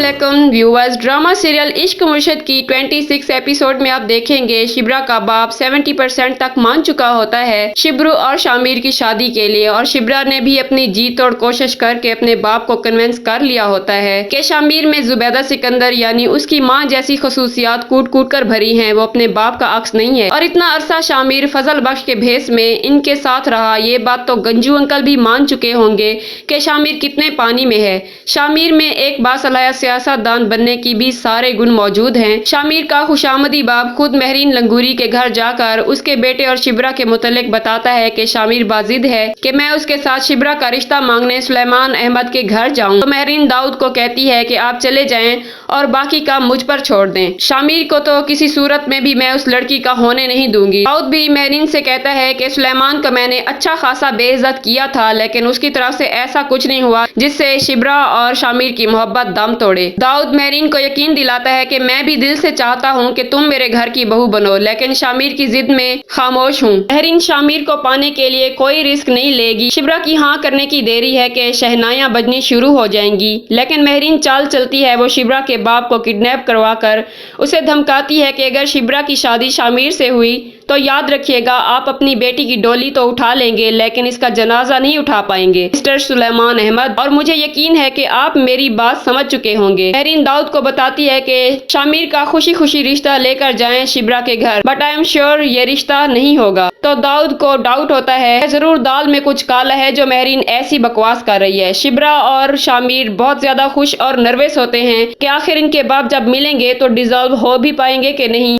अस्सलामुअलैकुम viewers. Drama serial इश्क मुर्शिद की 26 एपिसोड में आप देखेंगे शिब्रा का बाप 70% तक मान चुका होता है शिब्रू और शामिर की शादी के लिए, और शिब्रा ने भी अपनी जी तोड़ कोशिश करके अपने बाप को कन्विंस कर लिया होता है कि शामिर में जुबैदा सिकंदर यानी उसकी माँ जैसी खसूसियात कूट कूट कर भरी हैं, वो अपने बाप का अक्स नहीं है। और इतना अरसा शामिर फजल बख्श के भेस में इनके साथ रहा, ये बात तो गंजू अंकल भी मान चुके होंगे कि शामिर कितने पानी में है। शामिर में एक बासलाह सियासतदान बनने की भी सारे गुण मौजूद हैं। शामिर का खुशामदी बाप खुद महरीन लंगूरी के घर जाकर उसके बेटे और शिब्रा के मुतल्लिक बताता है कि शामिर बाजिद है कि मैं उसके साथ शिब्रा का रिश्ता मांगने सुलेमान अहमद के घर जाऊं, तो महरीन दाऊद को कहती है कि आप चले जाएं और बाकी काम मुझ पर छोड़ दें। शामिर को तो किसी सूरत में भी मैं उस लड़की का होने नहीं दूंगी। दाऊद भी महरीन से कहता है कि सुलेमान को मैंने अच्छा खासा बेइज्जत किया था, लेकिन उसकी तरफ से ऐसा कुछ नहीं हुआ जिससे शिब्रा और शामिर की मोहब्बत दम तोड़े। दाऊद महरीन को यकीन दिलाता है कि मैं भी दिल से चाहता हूं कि तुम मेरे घर की बहू बनो, लेकिन शामिर की जिद में खामोश हूं। महरीन शामिर को पाने के लिए कोई रिस्क नहीं लेगी। शिब्रा की हाँ करने की देरी है कि शहनाइयां बजनी शुरू हो जाएंगी, लेकिन महरीन चाल चलती है। वो शिब्रा के बाप को किडनैप करवा कर उसे धमकाती है कि अगर शिब्रा की शादी शामिर से हुई तो याद रखिएगा आप अपनी बेटी की डोली तो उठा लेंगे, लेकिन इसका जनाजा नहीं उठा पाएंगे मिस्टर सुलेमान अहमद, और मुझे यकीन है कि आप मेरी बात समझ चुके होंगे। महरीन दाऊद को बताती है कि शामिर का खुशी खुशी रिश्ता लेकर जाएं शिब्रा के घर, बट आई एम श्योर ये रिश्ता नहीं होगा। तो दाऊद को डाउट होता है जरूर दाल में कुछ काला है जो महरीन ऐसी बकवास कर रही है। शिब्रा और शामिर बहुत ज्यादा खुश और नर्वस होते हैं कि आखिर इनके बाप जब मिलेंगे तो डिजॉल्व हो भी पाएंगे कि नहीं,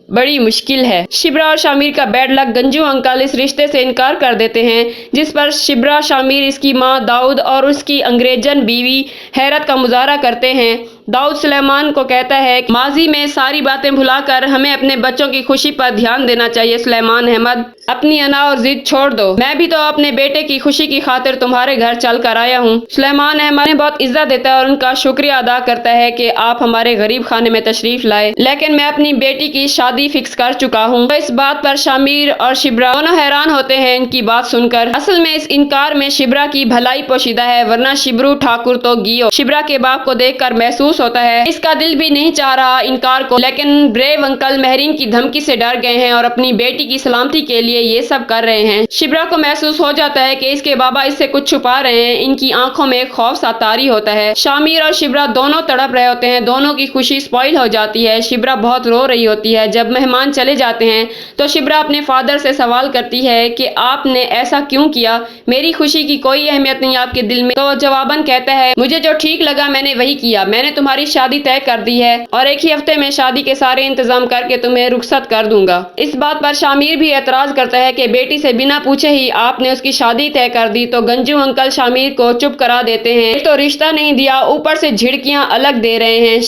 बड़ी मुश्किल है। शिब्रा और शामिर का बैड लक, गंजू अंकल इस रिश्ते से इनकार कर देते हैं, जिस पर शिब्रा, शामिर, इसकी माँ, दाऊद और उसकी अंग्रेजन बीवी हैरत का मुजाहरा करते हैं। दाऊद सुलेमान को कहता है कि माजी में सारी बातें भुलाकर हमें अपने बच्चों की खुशी पर ध्यान देना चाहिए। सुलेमान अहमद, अपनी अना और जिद छोड़ दो, मैं भी तो अपने बेटे की खुशी की खातिर तुम्हारे घर चल कर आया हूँ। सुलेमान अहमद ने बहुत इज्जत देता है और उनका शुक्रिया अदा करता है कि आप हमारे गरीब खाने में तशरीफ लाए, लेकिन मैं अपनी बेटी की शादी फिक्स कर चुका हूँ। तो इस बात पर शामिर और शिब्रा दोनों हैरान होते हैं इनकी बात सुनकर। असल में इस इनकार में शिब्रा की भलाई पोशीदा है, वरना शिब्रू ठाकुर तो गियो शिब्रा के बाप को देखकर महसूस होता है इसका दिल भी नहीं चाह रहा इनकार को, लेकिन ब्रेव अंकल महरीन की धमकी से डर गए हैं और अपनी बेटी की सलामती के लिए ये सब कर रहे हैं। शिब्रा को महसूस हो जाता है कि इसके बाबा इससे कुछ छुपा रहे हैं। इनकी आंखों में खौफ सा तारी होता है। शामिर और शिब्रा दोनों तड़प रहे होते हैं, दोनों की खुशी स्पॉइल हो जाती है। शिब्रा बहुत रो रही होती है। जब मेहमान चले जाते हैं तो शिब्रा अपने फादर से सवाल करती है कि आपने ऐसा क्यों किया, मेरी खुशी की कोई अहमियत नहीं आपके दिल में। तो जवाबन कहता है मुझे जो ठीक लगा मैंने वही किया, मैंने तुम्हारी शादी तय कर दी है और एक ही हफ्ते में शादी के सारे इंतजाम करके तुम्हें रुखसत कर दूंगा। इस बात पर शामिर भी एतराज करता है कि बेटी से बिना पूछे ही आपने उसकी शादी तय कर दी। तो गंजू अंकल शामिर को चुप करा देते हैं, तो रिश्ता नहीं दिया ऊपर से झिड़कियां अलग दे रहे हैं।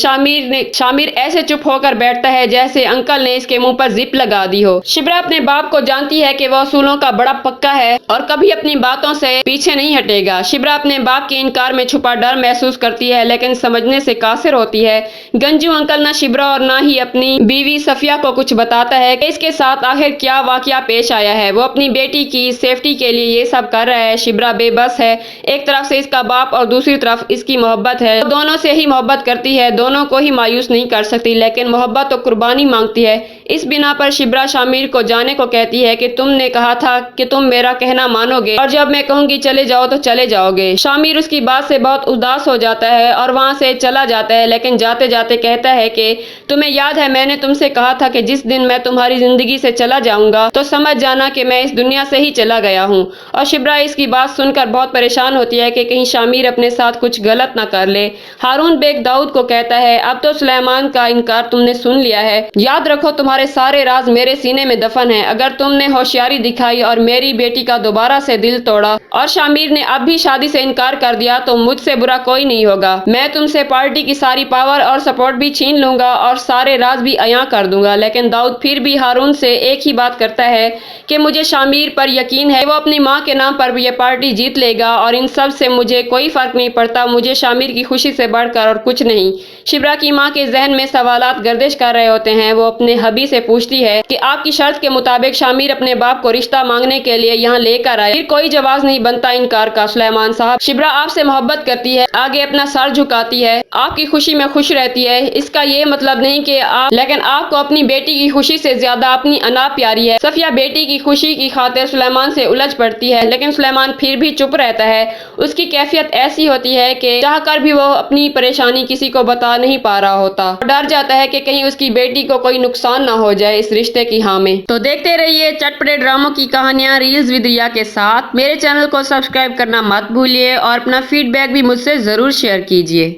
शामिर ऐसे चुप होकर बैठता है जैसे अंकल ने इसके मुंह पर जिप लगा दी हो। शिब्रा अपने बाप को जानती है कि वह असूलों का बड़ा पक्का है और कभी अपनी बातों से पीछे नहीं हटेगा। शिब्रा अपने बाप के इनकार में छुपा डर महसूस करती है, लेकिन समझने से कासिर होती है। गंजू अंकल ना शिब्रा और ना ही अपनी बीवी सफिया को कुछ बताता है कि इसके साथ आखिर क्या वाकया पेश आया है। वो अपनी बेटी की सेफ्टी के लिए ये सब कर रहा है। शिब्रा बेबस है, एक तरफ से इसका बाप और दूसरी तरफ इसकी मोहब्बत है। तो दोनों से ही मोहब्बत करती है, दोनों को ही मायूस नहीं कर सकती, लेकिन मोहब्बत तो कुर्बानी मांगती है। इस बिना पर शिब्रा शामिर को जाने को कहती है कि तुमने कहा था कि तुम मेरा कहना मानोगे और जब मैं कहूंगी चले जाओ तो चले जाओगे। शामिर उसकी बात से बहुत उदास हो जाता है और वहां से चला जाता है, लेकिन जाते जाते कहता है कि तुम्हें याद है मैंने तुमसे कहा था कि जिस दिन मैं तुम्हारी जिंदगी से चला जाऊंगा तो समझ जाना कि मैं इस दुनिया से ही चला गया हूँ। और शिब्रा इसकी बात सुनकर बहुत परेशान होती है कि कहीं शामिर अपने साथ कुछ गलत ना कर ले। हारून बेग दाऊद को कहता है अब तो सुलेमान का इनकार तुमने सुन लिया है, याद रखो तुम्हारे सारे राज मेरे सीने में दफन है। अगर तुमने होशियारी दिखाई और मेरी बेटी का दोबारा से दिल तोड़ा और शामिर ने अब भी शादी से इनकार कर दिया तो मुझसे बुरा कोई नहीं होगा। मैं तुमसे पार्टी की सारी पावर और सपोर्ट भी छीन लूंगा और सारे राज भी अयां कर दूंगा। लेकिन दाऊद फिर भी हारून से एक ही बात करता है कि मुझे शामिर पर यकीन है, वो अपनी माँ के नाम पर ये पार्टी जीत लेगा और इन सब से मुझे कोई फर्क नहीं पड़ता, मुझे शामिर की खुशी से बढ़कर और कुछ नहीं। शिब्रा की माँ के जहन में सवालात गर्दिश कर रहे होते हैं। वो अपने हबी से पूछती है कि आपकी शर्त के मुताबिक शामिर अपने बाप को रिश्ता मांगने के लिए यहाँ लेकर आए, फिर कोई जवाब नहीं बनता इनकार का। सुलेमान साहब, शिब्रा आपसे मोहब्बत करती है, आगे अपना सर झुकाती है, آپ کی خوشی میں خوش رہتی ہے، اس کا یہ مطلب نہیں کہ لیکن آپ کو اپنی بیٹی کی خوشی سے زیادہ اپنی انا پیاری ہے۔ صفیہ بیٹی کی خوشی کی خاطر سلیمان سے الجھ پڑتی ہے، لیکن سلیمان پھر بھی چپ رہتا ہے۔ اس کی کیفیت ایسی ہوتی ہے کہ چاہ کر بھی وہ اپنی پریشانی کسی کو بتا نہیں پا رہا ہوتا، ڈر جاتا ہے کہ کہیں اس کی بیٹی کو کوئی نقصان نہ ہو جائے اس رشتے کی ہاں میں۔ تو دیکھتے رہیے چٹپٹے ڈراموں کی کہانیاں ریلز ود ریا کے ساتھ۔ میرے چینل کو سبسکرائب کرنا مت بھولیے اور اپنا فیڈ بیک بھی مجھ سے ضرور شیئر کیجیے۔